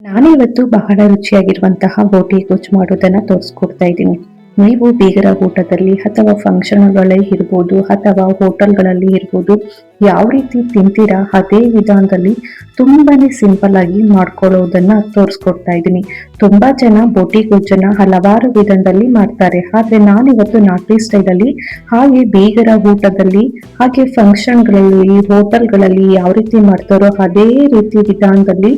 ನಾನಿವತ್ತು ಬಹಳ ರುಚಿಯಾಗಿರುವಂತಹ ಬೋಟಿ ಗೊಜ್ಜು ಮಾಡೋದನ್ನ ತೋರಿಸ್ಕೊಡ್ತಾ ಇದ್ದೀನಿ. ನೀವು ಬೀಗರ ಊಟದಲ್ಲಿ ಅಥವಾ ಫಂಕ್ಷನ್ಗಳಲ್ಲಿ ಇರ್ಬೋದು ಅಥವಾ ಹೋಟೆಲ್ಗಳಲ್ಲಿ ಇರ್ಬೋದು, ಯಾವ ರೀತಿ ತಿಂತೀರಾ ಅದೇ ವಿಧಾನದಲ್ಲಿ ತುಂಬಾನೇ ಸಿಂಪಲ್ ಆಗಿ ಮಾಡ್ಕೊಳ್ಳೋದನ್ನ ತೋರಿಸ್ಕೊಡ್ತಾ ಇದ್ದೀನಿ. ತುಂಬಾ ಜನ ಬೋಟಿ ಗೊಜ್ಜನ್ನ ಹಲವಾರು ವಿಧಾನದಲ್ಲಿ ಮಾಡ್ತಾರೆ, ಆದ್ರೆ ನಾನಿವತ್ತು ನಾಟಿ ಸ್ಟೈಲ್ ಅಲ್ಲಿ ಹಾಗೆ ಬೀಗರ ಊಟದಲ್ಲಿ ಹಾಗೆ ಫಂಕ್ಷನ್ಗಳಲ್ಲಿ ಹೋಟೆಲ್ಗಳಲ್ಲಿ ಯಾವ ರೀತಿ ಮಾಡ್ತಾರೋ ಅದೇ ರೀತಿ ವಿಧಾನದಲ್ಲಿ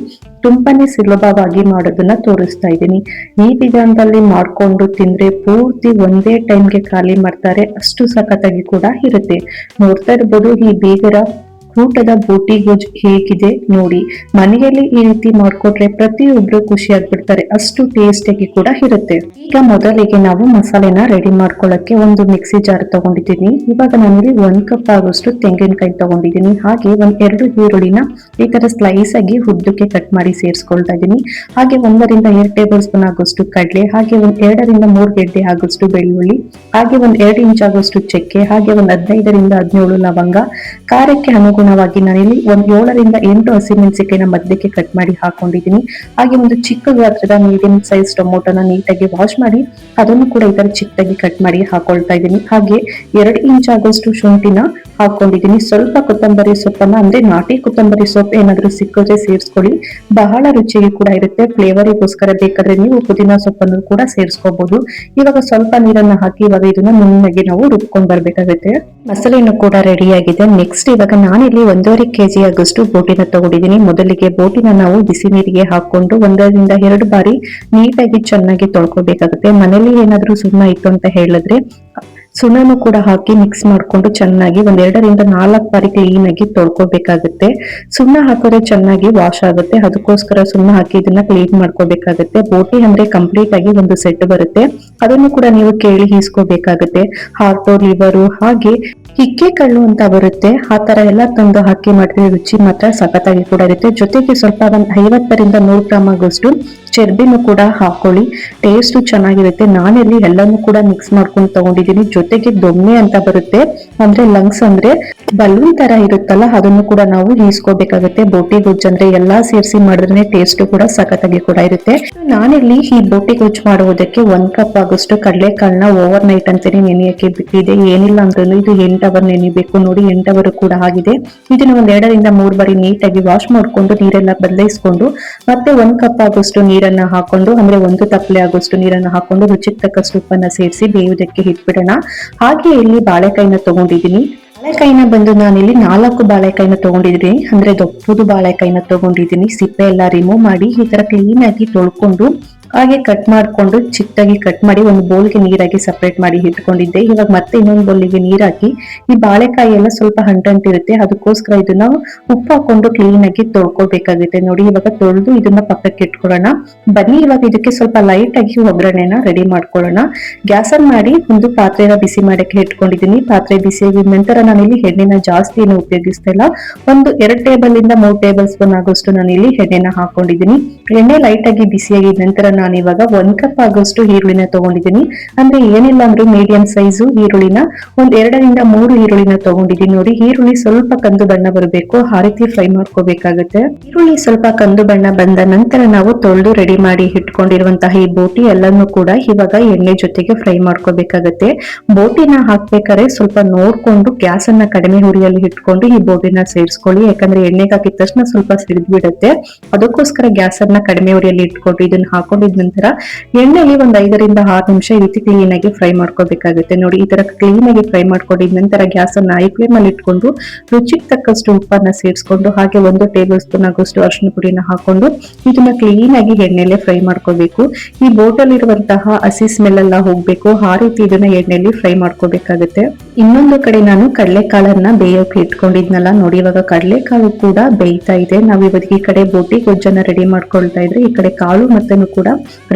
ತುಂಬಾನೇ ಸುಲಭವಾಗಿ ಮಾಡೋದನ್ನ ತೋರಿಸ್ತಾ ಇದ್ದೀನಿ. ಈ ವಿಧಾನದಲ್ಲಿ ಮಾಡ್ಕೊಂಡು ತಿಂದ್ರೆ ಪೂರ್ತಿ ಒಂದೇ ಟೈಮ್ಗೆ ಖಾಲಿ ಮಾಡ್ತಾರೆ, ಅಷ್ಟು ಸಖತ್ತಾಗಿ ಕೂಡ ಇರುತ್ತೆ. ನೋಡ್ತಾ ಇರ್ಬೋದು ಈ ಬೀಗರ ಊಟದ ಬೋಟಿ ಗೊಜ್ಜು ಹೇಗಿದೆ ನೋಡಿ. ಮನೆಯಲ್ಲಿ ಈ ರೀತಿ ಮಾಡ್ಕೊಟ್ರೆ ಪ್ರತಿಯೊಬ್ರು ಖುಷಿ ಆಗ್ಬಿಡ್ತಾರೆ, ಅಷ್ಟು ಟೇಸ್ಟಿಯಾಗಿ ಕೂಡ ಇರುತ್ತೆ. ಈಗ ಮೊದಲಿಗೆ ನಾವು ಮಸಾಲೆನ ರೆಡಿ ಮಾಡ್ಕೊಳ್ಳಕ್ಕೆ ಒಂದು ಮಿಕ್ಸಿ ಜಾರ್ ತಗೊಂಡಿದ್ದೀನಿ. ಇವಾಗ ನಾನಿಲ್ಲಿ 1 ಕಪ್ ಆಗೋಷ್ಟು ತೆಂಗಿನಕಾಯಿ ತಗೊಂಡಿದ್ದೀನಿ. ಹಾಗೆ 2 ಈರುಳ್ಳಿನ ಈ ತರ ಸ್ಲೈಸ್ ಆಗಿ ಉದ್ದಕ್ಕೆ ಕಟ್ ಮಾಡಿ ಸೇರಿಸ್ಕೊಳ್ತಾ ಇದ್ದೀನಿ. ಹಾಗೆ 1 ರಿಂದ 2 ಟೇಬಲ್ ಸ್ಪೂನ್ ಆಗೋಷ್ಟು ಕಡಲೆ, ಹಾಗೆ 2 ರಿಂದ 3 ಗೆಡ್ಡೆ ಆಗೋಷ್ಟು ಬೆಳ್ಳುಳ್ಳಿ, ಹಾಗೆ 2 ಇಂಚ್ ಆಗೋಷ್ಟು ಚಕ್ಕೆ, ಹಾಗೆ 15 ರಿಂದ 17 ಲವಂಗ. ಖಾರಕ್ಕೆ ಅನುಗುಣವಾಗಿ ನಾನಿಲ್ಲಿ 7 ರಿಂದ 8 ಹಸಿಮೆಣಸಿನಕಾಯಿನ ಮಧ್ಯಕ್ಕೆ ಕಟ್ ಮಾಡಿ ಹಾಕೊಂಡಿದ್ದೀನಿ. ಹಾಗೆ ಒಂದು ಚಿಕ್ಕ ಗಾತ್ರದ ಮೀಡಿಯಂ ಸೈಜ್ ಟೊಮೊಟೊನ ನೀಟಾಗಿ ವಾಶ್ ಮಾಡಿ ಅದನ್ನು ಕೂಡ ಈ ತರ ಚಿಕ್ಕದಾಗಿ ಕಟ್ ಮಾಡಿ ಹಾಕೊಳ್ತಾ ಇದ್ದೀನಿ. ಹಾಗೆ 2 ಇಂಚ್ ಆಗೋಷ್ಟು ಶುಂಠಿನ ಹಾಕೊಂಡಿದ್ದೀನಿ. ಸ್ವಲ್ಪ ಕೊತ್ತಂಬರಿ ಸೊಪ್ಪನ್ನ, ಅಂದ್ರೆ ನಾಟಿ ಕೊತ್ತಂಬರಿ ಸೊಪ್ಪು ಏನಾದ್ರೂ ಸಿಕ್ಕಿದ್ರೆ ಸೇರಿಸ್ಕೊಳ್ಳಿ, ಬಹಳ ರುಚಿಗೆ ಕೂಡ ಇರುತ್ತೆ. ಫ್ಲೇವರಿಗೋಸ್ಕರ ಬೇಕಾದ್ರೆ ನೀವು ಪುದೀನ ಸೊಪ್ಪನ್ನು ಕೂಡ ಸೇರಿಸ್ಕೋಬಹುದು. ಇವಾಗ ಸ್ವಲ್ಪ ನೀರನ್ನ ಹಾಕಿ ಇವಾಗ ಇದನ್ನ ನುಣ್ಣಗೆ ನಾವು ರುಬ್ಕೊಂಡ್ ಬರ್ಬೇಕಾಗುತ್ತೆ. ಮಸಾಲೆಯನ್ನು ಕೂಡ ರೆಡಿ ಆಗಿದೆ. ನೆಕ್ಸ್ಟ್ ಇವಾಗ ನಾನಿಲ್ಲಿ 1.5 kg ಆಗೋಷ್ಟು ಬೋಟಿನ ತಗೊಂಡಿದ್ದೀನಿ. ಮೊದಲಿಗೆ ಬೋಟಿನ ನಾವು ಬಿಸಿ ನೀರಿಗೆ ಹಾಕೊಂಡು 1 ರಿಂದ 2 ಬಾರಿ ನೀಟಾಗಿ ಚೆನ್ನಾಗಿ ತೊಳ್ಕೊಬೇಕಾಗುತ್ತೆ. ಮನೇಲಿ ಏನಾದ್ರೂ ಸುಣ್ಣ ಇತ್ತು ಅಂತ ಹೇಳಿದ್ರೆ ಸುಣ್ಣನು ಕೂಡ ಹಾಕಿ ಮಿಕ್ಸ್ ಮಾಡ್ಕೊಂಡು ಚೆನ್ನಾಗಿ 2 ರಿಂದ 4 ಬಾರಿ ಕ್ಲೀನ್ ಆಗಿ ತೊಳ್ಕೊಬೇಕಾಗುತ್ತೆ. ಸುಣ್ಣ ಹಾಕಿದ್ರೆ ಚೆನ್ನಾಗಿ ವಾಶ್ ಆಗುತ್ತೆ, ಅದಕ್ಕೋಸ್ಕರ ಸುಣ್ಣ ಹಾಕಿ ಇದನ್ನ ಕ್ಲೀನ್ ಮಾಡ್ಕೋಬೇಕಾಗುತ್ತೆ. ಬೋಟಿ ಅಂದ್ರೆ ಕಂಪ್ಲೀಟ್ ಆಗಿ ಒಂದು ಸೆಟ್ ಬರುತ್ತೆ, ಅದನ್ನು ಕೂಡ ನೀವು ಕೇಳಿ ಈಸ್ಕೋಬೇಕಾಗುತ್ತೆ. ಹಾರ್ಟು, ಲಿವರು, ಹಾಗೆ ಹಿಕ್ಕೆ ಕಳ್ಳು ಅಂತ ಬರುತ್ತೆ, ಆ ತರ ಎಲ್ಲ ತಂದು ಹಾಕಿ ಮಾಡಿದ್ರೆ ರುಚಿ ಮಾತ್ರ ಸಖತ್ತಾಗಿ ಕೂಡ ಇರುತ್ತೆ. ಜೊತೆಗೆ ಸ್ವಲ್ಪ 50 ರಿಂದ 100 ಗ್ರಾಮ್ ಆಗೋಷ್ಟು ಚರ್ಬಿನೂ ಕೂಡ ಹಾಕೊಳ್ಳಿ, ಟೇಸ್ಟ್ ಚೆನ್ನಾಗಿರುತ್ತೆ. ನಾನಿಲ್ಲಿ ಎಲ್ಲಾನು ಕೂಡ ಮಿಕ್ಸ್ ಮಾಡ್ಕೊಂಡು ತಗೊಂಡಿದ್ದೀನಿ. ಜೊತೆಗೆ ದೊಮ್ಮೆ ಅಂತ ಬರುತ್ತೆ, ಅಂದ್ರೆ ಲಂಗ್ಸ್ ಅಂದ್ರೆ ಬಲೂನ್ ತರ ಇರುತ್ತಲ್ಲ, ಅದನ್ನು ಕೂಡ ನಾವು ಈಸ್ಕೋಬೇಕಾಗುತ್ತೆ. ಬೋಟಿ ಗೊಜ್ಜು ಅಂದ್ರೆ ಎಲ್ಲಾ ಸೇರಿಸಿ ಮಾಡಿದ್ರೆ ಟೇಸ್ಟ್ ಕೂಡ ಸಖತ್ತಾಗಿ ಕೂಡ ಇರುತ್ತೆ. ನಾನಿಲ್ಲಿ ಈ ಬೋಟಿ ಗೊಜ್ಜು ಮಾಡುವುದಕ್ಕೆ 1 ಕಪ್ ಆಗೋಷ್ಟು ಕಡಲೆಕಾಳನ್ನ ಓವರ್ ನೈಟ್ ಅಂತಾನೆ ನೆನೆಯಕ್ಕೆ ಬಿಟ್ಟಿದೆ. ಏನಿಲ್ಲ ಅಂದ್ರೂ ಇದು 8 ಅವರ್ ನೆನಿಬೇಕು. ನೋಡಿ 8 ಅವರ್ ಕೂಡ ಆಗಿದೆ. ಇದನ್ನ 2 ರಿಂದ 3 ಬಾರಿ ನೀಟಾಗಿ ವಾಶ್ ಮಾಡ್ಕೊಂಡು ನೀರೆಲ್ಲ ಬದಲಾಯಿಸ್ಕೊಂಡು ಮತ್ತೆ 1 ಕಪ್ ಆಗೋಷ್ಟು ನೀರನ್ನ ಹಾಕೊಂಡು, ಅಂದ್ರೆ 1 ತಪ್ಪಲೆ ಆಗೋಷ್ಟು ನೀರನ್ನ ಹಾಕೊಂಡು ರುಚಿಗೆ ತಕ್ಕಷ್ಟು ಉಪ್ಪನ್ನ ಸೇರಿಸಿ ಬೇಯುವುದಕ್ಕೆ ಇಟ್ಬಿಡೋಣ. ಹಾಗೆ ಇಲ್ಲಿ ಬಾಳೆಕಾಯಿನ ತಗೊಂಡಿದ್ದೀನಿ. ಬಾಳೆಕಾಯಿನ ಬಂದು ನಾನಿಲ್ಲಿ 4 ಬಾಳೆಕಾಯಿನ ತಗೊಂಡಿದ್ದೀನಿ, ಅಂದ್ರೆ ದೊಡ್ಡದು ಬಾಳೆಕಾಯಿನ ತಗೊಂಡಿದ್ದೀನಿ. ಸಿಪ್ಪೆ ಎಲ್ಲ ರಿಮೂವ್ ಮಾಡಿ ಈ ತರ ಕ್ಲೀನ್ ಆಗಿ ತೊಳ್ಕೊಂಡು ಹಾಗೆ ಕಟ್ ಮಾಡ್ಕೊಂಡು ಚಿಕ್ಕದಾಗಿ ಕಟ್ ಮಾಡಿ ಒಂದು ಬೌಲ್ಗೆ ನೀರಾಗಿ ಸಪರೇಟ್ ಮಾಡಿ ಇಟ್ಕೊಂಡಿದ್ದೆ. ಇವಾಗ ಮತ್ತೆ ಇನ್ನೊಂದು ಬೌಲಿಗೆ ನೀರ್ ಹಾಕಿ, ಈ ಬಾಳೆಕಾಯಿ ಎಲ್ಲ ಸ್ವಲ್ಪ ಅಂಟಿರುತ್ತೆ, ಅದಕ್ಕೋಸ್ಕರ ಇದನ್ನ ಉಪ್ಪು ಹಾಕೊಂಡು ಕ್ಲೀನ್ ಆಗಿ ತೊಳ್ಕೊಬೇಕಾಗುತ್ತೆ. ನೋಡಿ ಇವಾಗ ತೊಳೆದು ಇದನ್ನ ಪಕ್ಕಕ್ಕೆ ಇಟ್ಕೊಳ್ಳೋಣ. ಬನ್ನಿ ಇವಾಗ ಇದಕ್ಕೆ ಸ್ವಲ್ಪ ಲೈಟ್ ಆಗಿ ಒಗ್ಗರಣೆನ ರೆಡಿ ಮಾಡ್ಕೊಳ್ಳೋಣ. ಗ್ಯಾಸ್ ಆನ್ ಮಾಡಿ ಒಂದು ಪಾತ್ರೆನ ಬಿಸಿ ಮಾಡಕ್ಕೆ ಇಟ್ಕೊಂಡಿದ್ದೀನಿ. ಪಾತ್ರೆ ಬಿಸಿ ಆಗಿದ ನಂತರ ನಾನಿಲ್ಲಿ ಎಣ್ಣೆನ ಜಾಸ್ತಿ ಏನು ಉಪಯೋಗಿಸ್ತಾ ಇಲ್ಲ, ಒಂದು 2 ಟೇಬಲ್ ಇಂದ 3 ಟೇಬಲ್ ಸ್ಪೂನ್ ಆಗೋಷ್ಟು ನಾನಿಲ್ಲಿ ಎಣ್ಣೆನ ಹಾಕೊಂಡಿದ್ದೀನಿ. ಎಣ್ಣೆ ಲೈಟ್ ಆಗಿ ಬಿಸಿ ಆಗಿದ ನಂತರ ನಾನು ಇವಾಗ 1 ಕಪ್ ಆಗೋಷ್ಟು ಈರುಳ್ಳಿನ ತಗೊಂಡಿದ್ದೀನಿ. ಅಂದ್ರೆ ಏನಿಲ್ಲ ಅಂದ್ರೂ ಮೀಡಿಯಂ ಸೈಜು ಈರುಳ್ಳಿನ 2 ರಿಂದ 3 ಈರುಳ್ಳಿನ ತಗೊಂಡಿದ್ದೀನಿ. ನೋಡಿ ಈರುಳ್ಳಿ ಸ್ವಲ್ಪ ಕಂದು ಬಣ್ಣ ಬರಬೇಕು, ಆ ರೀತಿ ಫ್ರೈ ಮಾಡ್ಕೋಬೇಕಾಗುತ್ತೆ. ಈರುಳ್ಳಿ ಸ್ವಲ್ಪ ಕಂದು ಬಣ್ಣ ಬಂದ ನಂತರ ನಾವು ತೊಳೆದು ರೆಡಿ ಮಾಡಿ ಇಟ್ಕೊಂಡಿರುವಂತಹ ಈ ಬೋಟಿ ಎಲ್ಲಾನು ಕೂಡ ಇವಾಗ ಎಣ್ಣೆ ಜೊತೆಗೆ ಫ್ರೈ ಮಾಡ್ಕೋಬೇಕಾಗತ್ತೆ. ಬೋಟಿನ ಹಾಕ್ಬೇಕಾದ್ರೆ ಸ್ವಲ್ಪ ನೋಡ್ಕೊಂಡು ಗ್ಯಾಸ್ ಅನ್ನ ಕಡಿಮೆ ಉರಿಯಲ್ಲಿ ಇಟ್ಕೊಂಡು ಈ ಬೋಟಿನ ಸೇರಿಸ್ಕೊಳ್ಳಿ, ಯಾಕಂದ್ರೆ ಎಣ್ಣೆಗೆ ಹಾಕಿದ ತಕ್ಷಣ ಸ್ವಲ್ಪ ಸಿಡಿದ್ ಬಿಡುತ್ತೆ. ಅದಕ್ಕೋಸ್ಕರ ಗ್ಯಾಸ್ ಅನ್ನ ಕಡಿಮೆ ಉರಿಯಲ್ಲಿ ಇಟ್ಕೊಂಡು ಇದನ್ನ ಹಾಕೊಂಡಿದ ನಂತರ ಎಣ್ಣೆಲಿ 5 ರಿಂದ 6 ನಿಮಿಷ ಈ ರೀತಿ ಕ್ಲೀನ್ ಆಗಿ ಫ್ರೈ ಮಾಡ್ಕೋಬೇಕಾಗುತ್ತೆ. ನೋಡಿ ಈ ತರ ಕ್ಲೀನ್ ಆಗಿ ಫ್ರೈ ಮಾಡ್ಕೊಂಡಿದ ನಂತರ ಗ್ಯಾಸ್ ಅನ್ನ ಹೈ ಫ್ಲೇಮ್ ಅಲ್ಲಿ ಇಟ್ಕೊಂಡು ರುಚಿಗೆ ತಕ್ಕಷ್ಟು ಉಪ್ಪನ್ನ ಸೇರಿಸ್ಕೊಂಡು ಹಾಗೆ 1 ಟೇಬಲ್ ಸ್ಪೂನ್ ಆಗೋಷ್ಟು ಅರಿಶಿನ ಪುಡಿನ ಹಾಕೊಂಡು ಇದನ್ನ ಕ್ಲೀನ್ ಆಗಿ ಎಣ್ಣೆಲೆ ಫ್ರೈ ಮಾಡ್ಕೋಬೇಕು. ಈ ಬೋಟಲ್ ಇರುವಂತಹ ಹಸಿ ಸ್ಮೆಲ್ ಎಲ್ಲ ಹೋಗ್ಬೇಕು, ಆ ರೀತಿ ಇದನ್ನ ಎಣ್ಣೆಲಿ ಫ್ರೈ ಮಾಡ್ಕೋಬೇಕಾಗುತ್ತೆ. ಇನ್ನೊಂದು ಕಡೆ ನಾನು ಕಡಲೆಕಾಳನ್ನ ಬೇಯೋಕೆ ಇಟ್ಕೊಂಡಿದ್ನಲ್ಲ, ನೋಡಿ ಇವಾಗ ಕಡಲೆಕಾಳು ಕೂಡ ಬೇಯ್ತಾ ಇದೆ. ನಾವ್ ಇವತ್ತು ಈ ಕಡೆ ಬೋಟಿ ಗೊಜ್ಜನ್ನ ರೆಡಿ ಮಾಡ್ಕೊಳ್ತಾ ಇದ್ರೆ ಈ ಕಡೆ ಕಾಳು ಮತ್ತೇನು ಕೂಡ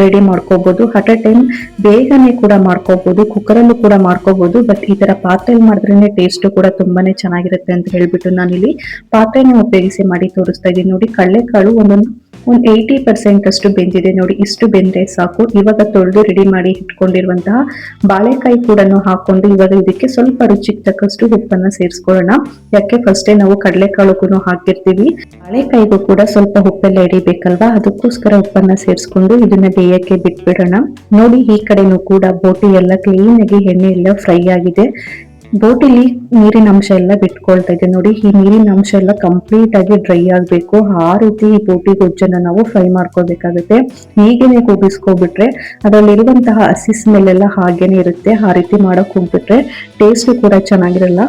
ರೆಡಿ ಮಾಡ್ಕೋಬಹುದು. ಅಟ್ ಅ ಟೈಮ್ ಬೇಗನೆ ಕೂಡ ಮಾಡ್ಕೋಬಹುದು, ಕುಕ್ಕರ್ ಅಲ್ಲೂ ಕೂಡ ಮಾಡ್ಕೋಬಹುದು. ಬಟ್ ಈ ತರ ಪಾತ್ರೆಯಲ್ಲಿ ಮಾಡಿದ್ರೇನೆ ಟೇಸ್ಟ್ ಕೂಡ ತುಂಬಾನೇ ಚೆನ್ನಾಗಿರುತ್ತೆ ಅಂತ ಹೇಳ್ಬಿಟ್ಟು ನಾನಿಲ್ಲಿ ಪಾತ್ರೆನ ಉಪಯೋಗಿಸಿ ಮಾಡಿ ತೋರಿಸ್ತಾ ಇದ್ದೀನಿ. ನೋಡಿ ಕಡಲೆಕಾಳು ಒಂದೊಂದು ಒಂದು 80% ಅಷ್ಟು ಬೆಂದಿದೆ ನೋಡಿ. ಇಷ್ಟು ಬೆಂದ್ರೆ ಸಾಕು. ಇವಾಗ ತೊಳೆದು ರೆಡಿ ಮಾಡಿ ಇಟ್ಕೊಂಡಿರುವಂತಹ ಬಾಳೆಕಾಯಿ ಕೂಡ ಹಾಕೊಂಡು ಇವಾಗ ಇದಕ್ಕೆ ಸ್ವಲ್ಪ ರುಚಿಗೆ ತಕ್ಕಷ್ಟು ಉಪ್ಪನ್ನ ಸೇರಿಸ್ಕೊಳ್ಳೋಣ. ಯಾಕೆ ಫಸ್ಟೇ ನಾವು ಕಡಲೆಕಾಳುಗೂ ಹಾಕಿರ್ತೀವಿ, ಬಾಳೆಕಾಯಿಗೂ ಕೂಡ ಸ್ವಲ್ಪ ಉಪ್ಪೆಲ್ಲ ಹಿಡಿಬೇಕಲ್ವಾ, ಅದಕ್ಕೋಸ್ಕರ ಉಪ್ಪನ್ನ ಸೇರಿಸ್ಕೊಂಡು ಇದನ್ನ ಬೇಯಕ್ಕೆ ಬಿಟ್ಬಿಡೋಣ. ನೋಡಿ ಈ ಕಡೆನೂ ಕೂಡ ಬೋಟಿ ಎಲ್ಲ ಕ್ಲೀನ್ ಆಗಿ ಎಣ್ಣೆ ಎಲ್ಲ ಫ್ರೈ ಆಗಿದೆ. ಬೋಟಿಲಿ ನೀರಿನ ಅಂಶ ಎಲ್ಲ ಬಿಟ್ಕೊಳ್ತಾ ಇದೆ ನೋಡಿ. ಈ ನೀರಿನ ಅಂಶ ಎಲ್ಲ ಕಂಪ್ಲೀಟ್ ಆಗಿ ಡ್ರೈ ಆಗ್ಬೇಕು. ಆ ರೀತಿ ಈ ಬೋಟಿ ಗೊಜ್ಜನ್ನ ನಾವು ಫ್ರೈ ಮಾಡ್ಕೋಬೇಕಾಗುತ್ತೆ. ಹೀಗೇನೆ ಕೂಗಿಸ್ಕೊಬಿಟ್ರೆ ಅದರಲ್ಲಿರುವಂತಹ ಹಸಿ ಸ್ಮೆಲ್ ಎಲ್ಲ ಹಾಗೇನೆ ಇರುತ್ತೆ. ಆ ರೀತಿ ಮಾಡಕ್ ಹೋಗ್ಬಿಟ್ರೆ ಟೇಸ್ಟ್ ಕೂಡ ಚೆನ್ನಾಗಿರಲ್ಲ.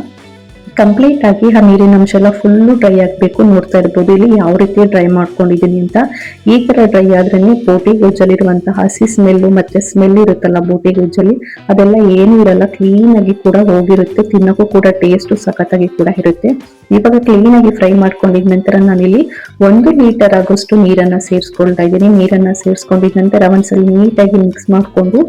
ಕಂಪ್ಲೀಟ್ ಆಗಿ ಆ ನೀರಿನ ಅಂಶ ಎಲ್ಲ ಫುಲ್ಲು ಡ್ರೈ ಆಗಬೇಕು. ನೋಡ್ತಾ ಇರ್ಬೋದು ಇಲ್ಲಿ ಯಾವ ರೀತಿ ಡ್ರೈ ಮಾಡ್ಕೊಂಡಿದ್ದೀನಿ ಅಂತ. ಈ ತರ ಡ್ರೈ ಆದ್ರೇನೆ ಬೋಟಿ ಗೊಜ್ಜಲ್ಲಿರುವಂತಹ ಹಸಿ ಸ್ಮೆಲ್ಲು ಮತ್ತೆ ಸ್ಮೆಲ್ ಇರುತ್ತಲ್ಲ ಬೋಟಿ ಗೊಜ್ಜಲ್ಲಿ, ಅದೆಲ್ಲ ಏನೂ ಇರಲ್ಲ, ಕ್ಲೀನ್ ಆಗಿ ಕೂಡ ಹೋಗಿರುತ್ತೆ. ತಿನ್ನೋಕ್ಕೂ ಕೂಡ ಟೇಸ್ಟ್ ಸಖತ್ತಾಗಿ ಕೂಡ ಇರುತ್ತೆ. ಇವಾಗ ಕ್ಲೀನ್ ಆಗಿ ಫ್ರೈ ಮಾಡ್ಕೊಂಡಿದ ನಂತರ ನಾನಿಲ್ಲಿ 1 ಲೀಟರ್ ಆಗೋಷ್ಟು ನೀರನ್ನ ಸೇರಿಸ್ಕೊಳ್ತಾ ಇದ್ದೀನಿ. ನೀರನ್ನ ಸೇರಿಸ್ಕೊಂಡಿದ ನಂತರ ಒಂದ್ಸಲ ನೀಟಾಗಿ ಮಿಕ್ಸ್ ಮಾಡ್ಕೊಂಡು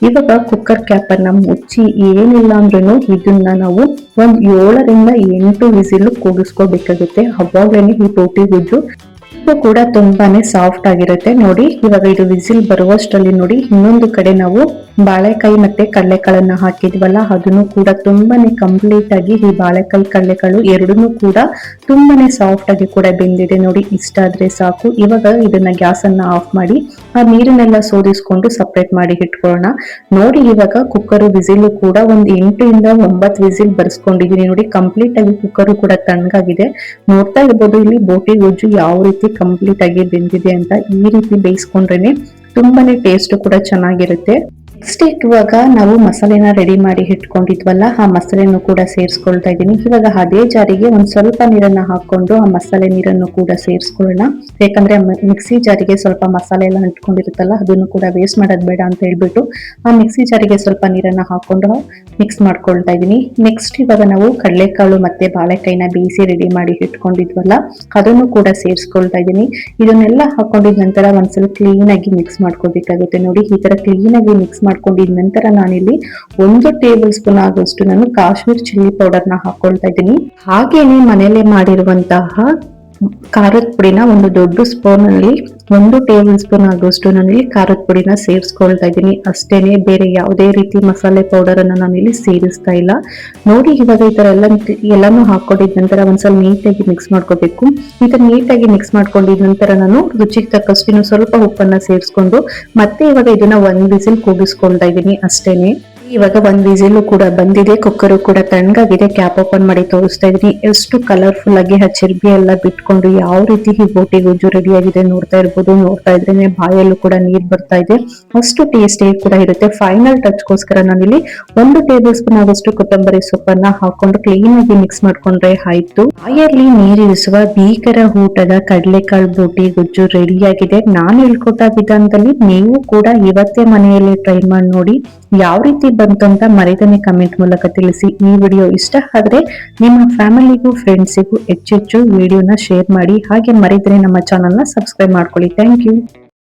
ಇವಾಗ ಕುಕ್ಕರ್ ಕ್ಯಾಪ್ ಅನ್ನ ಮುಚ್ಚಿ ಏನಿಲ್ಲ ಅಂದ್ರೂ ಇದನ್ನ ನಾವು ಒಂದ್ 7ರಿಂದ 8 ವಿಸಿಲ್ ಕೂಗಿಸ್ಕೋಬೇಕಾಗುತ್ತೆ. ಅವಾಗಲೇ ಈ ಬೋಟಿ ಗೊಜ್ಜು ಕೂಡ ತುಂಬಾನೇ ಸಾಫ್ಟ್ ಆಗಿರುತ್ತೆ ನೋಡಿ. ಇವಾಗ ಇದು ವಿಸಿಲ್ ಬರುವಷ್ಟರಲ್ಲಿ ನೋಡಿ ಇನ್ನೊಂದು ಕಡೆ ನಾವು ಬಾಳೆಕಾಯಿ ಮತ್ತೆ ಕಡಲೆಕಾಳನ್ನ ಹಾಕಿದ್ವಲ್ಲ, ಅದನ್ನು ಕೂಡ ತುಂಬಾನೇ ಕಂಪ್ಲೀಟ್ ಆಗಿ ಈ ಬಾಳೆಕಾಯಿ ಕಡಲೆಕಾಳು ಎರಡನ್ನೂ ಕೂಡ ತುಂಬಾನೇ ಸಾಫ್ಟ್ ಆಗಿ ಕೂಡ ಬೆಂದಿದೆ ನೋಡಿ. ಇಷ್ಟಾದ್ರೆ ಸಾಕು. ಇವಾಗ ಇದನ್ನ ಗ್ಯಾಸ್ ಅನ್ನ ಆಫ್ ಮಾಡಿ ಆ ನೀರನ್ನೆಲ್ಲ ಸೋದಿಸ್ಕೊಂಡು ಸಪ್ರೇಟ್ ಮಾಡಿ ಇಟ್ಕೊಳ್ಳೋಣ. ನೋಡಿ ಇವಾಗ ಕುಕ್ಕರ್ ವಿಸಿಲ್ ಕೂಡ ಒಂದ್ 8ರಿಂದ 9 ವಿಸಿಲ್ ಬರ್ಸ್ಕೊಂಡಿದೀನಿ ನೋಡಿ. ಕಂಪ್ಲೀಟ್ ಆಗಿ ಕುಕ್ಕರ್ ಕೂಡ ತಣ್ಣಗಾಗಿದೆ. ನೋಡ್ತಾ ಇರ್ಬೋದು ಇಲ್ಲಿ ಬೋಟಿ ಗೊಜ್ಜು ಯಾವ ರೀತಿ ಕಂಪ್ಲೀಟ್ ಆಗಿ ಬೆಂದಿದೆ ಅಂತ. ಈ ರೀತಿ ಬೇಯಿಸ್ಕೊಂಡ್ರೇನೆ ತುಂಬಾನೇ ಟೇಸ್ಟ್ ಕೂಡ ಚೆನ್ನಾಗಿರುತ್ತೆ. ನೆಕ್ಸ್ಟ್ ಇವಾಗ ನಾವು ಮಸಾಲೆನ ರೆಡಿ ಮಾಡಿ ಇಟ್ಕೊಂಡಿದ್ವಲ್ಲ, ಆ ಮಸಾಲೆನೂ ಕೂಡ ಸೇರಿಸ್ಕೊಳ್ತಾ ಇದ್ದೀನಿ. ಇವಾಗ ಅದೇ ಜಾರಿಗೆ ಒಂದ್ ಸ್ವಲ್ಪ ನೀರನ್ನ ಹಾಕೊಂಡು ಆ ಮಸಾಲೆ ನೀರನ್ನು ಕೂಡ ಸೇರಿಸ್ಕೊಳ್ಳೋಣ. ಯಾಕಂದ್ರೆ ಮಿಕ್ಸಿ ಜಾರಿಗೆ ಸ್ವಲ್ಪ ಮಸಾಲೆ ಎಲ್ಲ ಅಂಟ್ಕೊಂಡಿರುತ್ತಲ್ಲ, ಅದನ್ನು ಕೂಡ ವೇಸ್ಟ್ ಮಾಡೋದ್ ಬೇಡ ಅಂತ ಹೇಳ್ಬಿಟ್ಟು ಆ ಮಿಕ್ಸಿ ಜಾರಿಗೆ ಸ್ವಲ್ಪ ನೀರನ್ನ ಹಾಕೊಂಡು ಮಿಕ್ಸ್ ಮಾಡ್ಕೊಳ್ತಾ ಇದ್ದೀನಿ. ನೆಕ್ಸ್ಟ್ ಇವಾಗ ನಾವು ಕಡಲೆಕಾಳು ಮತ್ತೆ ಬಾಳೆಕಾಯಿನ ಬೇಯಿಸಿ ರೆಡಿ ಮಾಡಿ ಇಟ್ಕೊಂಡಿದ್ವಲ್ಲ, ಅದನ್ನು ಕೂಡ ಸೇರಿಸ್ಕೊಳ್ತಾ ಇದ್ದೀನಿ. ಇದನ್ನೆಲ್ಲ ಹಾಕೊಂಡಿದ ನಂತರ ಒಂದ್ಸಲ ಕ್ಲೀನ್ ಆಗಿ ಮಿಕ್ಸ್ ಮಾಡ್ಕೋಬೇಕಾಗುತ್ತೆ ನೋಡಿ. ಈ ತರ ಕ್ಲೀನ್ ಆಗಿ ಮಿಕ್ಸ್ ಮಾಡ್ಕೊಂಡಿದ ನಂತರ ನಾನಿಲ್ಲಿ 1 ಟೇಬಲ್ ಸ್ಪೂನ್ ಆಗೋಷ್ಟು ನಾನು ಕಾಶ್ಮೀರ್ ಚಿಲ್ಲಿ ಪೌಡರ್ನ ಹಾಕೊಳ್ತಾ ಇದ್ದೀನಿ. ಹಾಗೇನೆ ಮನೇಲೆ ಮಾಡಿರುವಂತಹ ಖಾರದ ಪುಡಿನ ಒಂದು ದೊಡ್ಡ ಸ್ಪೂನ್ ಅಲ್ಲಿ 1 ಟೇಬಲ್ ಸ್ಪೂನ್ ಆಗೋಷ್ಟು ನಾನಿಲ್ಲಿ ಖಾರದ ಪುಡಿನ ಸೇರಿಸ್ಕೊಳ್ತಾ ಇದ್ದೀನಿ. ಅಷ್ಟೇನೆ, ಬೇರೆ ಯಾವುದೇ ರೀತಿ ಮಸಾಲೆ ಪೌಡರ್ ಅನ್ನ ನಾನಿಲ್ಲಿ ಸೇರಿಸ್ತಾ ಇಲ್ಲ ನೋಡಿ. ಇವಾಗ ಈ ತರ ಎಲ್ಲಾನು ಹಾಕೊಂಡಿದ ನಂತರ ಒಂದ್ಸಲ ನೀಟಾಗಿ ಮಿಕ್ಸ್ ಮಾಡ್ಕೋಬೇಕು. ಈ ತರ ನೀಟಾಗಿ ಮಿಕ್ಸ್ ಮಾಡ್ಕೊಂಡಿದ ನಂತರ ನಾನು ರುಚಿಗೆ ತಕ್ಕಷ್ಟು ಸ್ವಲ್ಪ ಉಪ್ಪನ್ನ ಸೇರಿಸ್ಕೊಂಡು ಮತ್ತೆ ಇವಾಗ ಇದನ್ನ 1 ವಿಸಿಲ್ ಕೂಗಿಸ್ಕೊಳ್ತಾ ಇದ್ದೀನಿ ಅಷ್ಟೇನೆ. ಇವಾಗ 1 ವಿಸಿಲ್ ಕೂಡ ಬಂದಿದೆ. ಕುಕ್ಕರ್ ಕೂಡ ತಣ್ಣಗಾಗಿದೆ. ಕ್ಯಾಪ್ ಓಪನ್ ಮಾಡಿ ತೋರಿಸ್ತಾ ಇದೀನಿ. ಎಷ್ಟು ಕಲರ್ಫುಲ್ ಆಗಿ ಆ ಚಿರ್ಬಿ ಎಲ್ಲ ಬಿಟ್ಕೊಂಡು ಯಾವ ರೀತಿ ಈ ಬೋಟಿ ಗೊಜ್ಜು ರೆಡಿ ಆಗಿದೆ ನೋಡ್ತಾ ಇರ್ಬೋದು. ನೋಡ್ತಾ ಇದ್ರೇನೆ ಬಾಯಲ್ಲೂ ಕೂಡ ನೀರ್ ಬರ್ತಾ ಇದೆ. ಅಷ್ಟು ಟೇಸ್ಟಿ ಕೂಡ ಇರುತ್ತೆ. ಫೈನಲ್ ಟಚ್ ಗೋಸ್ಕರ ನಾನಿಲ್ಲಿ 1 ಟೇಬಲ್ ಸ್ಪೂನ್ ಆಗೋಷ್ಟು ಕೊತ್ತಂಬರಿ ಸೊಪ್ಪನ್ನ ಹಾಕೊಂಡು ಕ್ಲೀನ್ ಆಗಿ ಮಿಕ್ಸ್ ಮಾಡ್ಕೊಂಡ್ರೆ ಆಯ್ತು. ಬಾಯಲ್ಲಿ ನೀರಿರಿಸುವ ಭೀಕರ ಊಟದ ಕಡಲೆಕಾಳು ಬೋಟಿ ಗೊಜ್ಜು ರೆಡಿ ಆಗಿದೆ. ನಾನು ಹೇಳ್ಕೊಟ್ಟ ವಿಧಾನದಲ್ಲಿ ನೀವು ಕೂಡ ಇವತ್ತೇ ಮನೆಯಲ್ಲಿ ಟ್ರೈ ಮಾಡಿ ನೋಡಿ. ಯಾವ ರೀತಿ ಬಂತು ಅಂತ ಮರೆಯದೇ ಕಮೆಂಟ್ ಮೂಲಕ ತಿಳಿಸಿ. ಈ ವಿಡಿಯೋ ಇಷ್ಟ ಆದ್ರೆ ನಿಮ್ಮ ಫ್ಯಾಮಿಲಿಗೂ ಫ್ರೆಂಡ್ಸಿಗೂ ಹೆಚ್ಚೆಚ್ಚು ವಿಡಿಯೋನ ಶೇರ್ ಮಾಡಿ. ಹಾಗೆ ಮರೆಯದೇ ನಮ್ಮ ಚಾನಲ್ನ ಸಬ್ಸ್ಕ್ರೈಬ್ ಮಾಡ್ಕೊಳ್ಳಿ. Thank you.